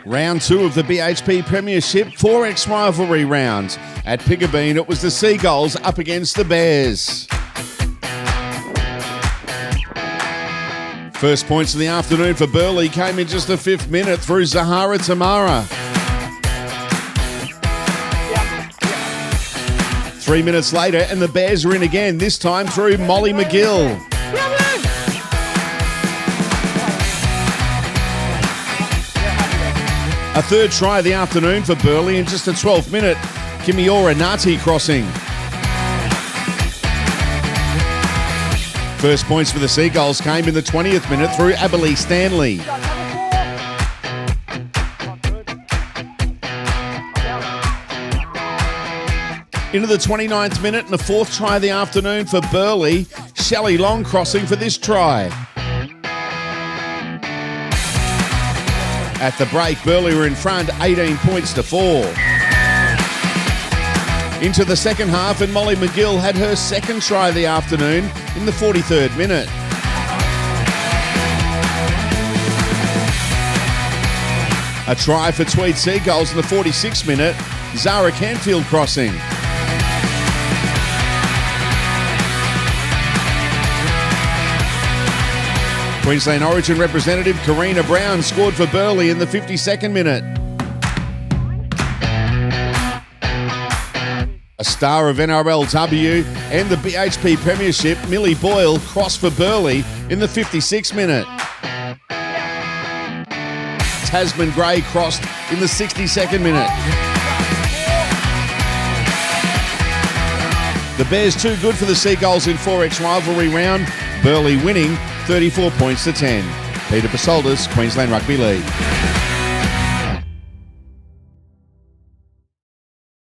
Round 2 of the BHP Premiership 4X rivalry round. At Pigabeen, it was the Seagulls up against the Bears. First points of the afternoon for Burleigh came in just the 5th minute through Zahara Tamara. 3 minutes later, and the Bears are in again, this time through Molly McGill. A third try of the afternoon for Burleigh in just a 12th minute. Kimiora Nati crossing. First points for the Seagulls came in the 20th minute through Abilene Stanley. Into the 29th minute and the 4th try of the afternoon for Burleigh. Shelley Long crossing for this try. At the break, Burleigh were in front 18 points to 4. Into the second half, and Molly McGill had her second try of the afternoon in the 43rd minute. A try for Tweed Seagulls in the 46th minute. Zara Canfield crossing. Queensland Origin representative Karina Brown scored for Burleigh in the 52nd minute. A star of NRLW and the BHP Premiership, Millie Boyle, crossed for Burleigh in the 56th minute. Tasman Gray crossed in the 62nd minute. The Bears too good for the Seagulls in 4X rivalry round. Burleigh winning 34 points to 10. Peter Basoldas, Queensland Rugby League.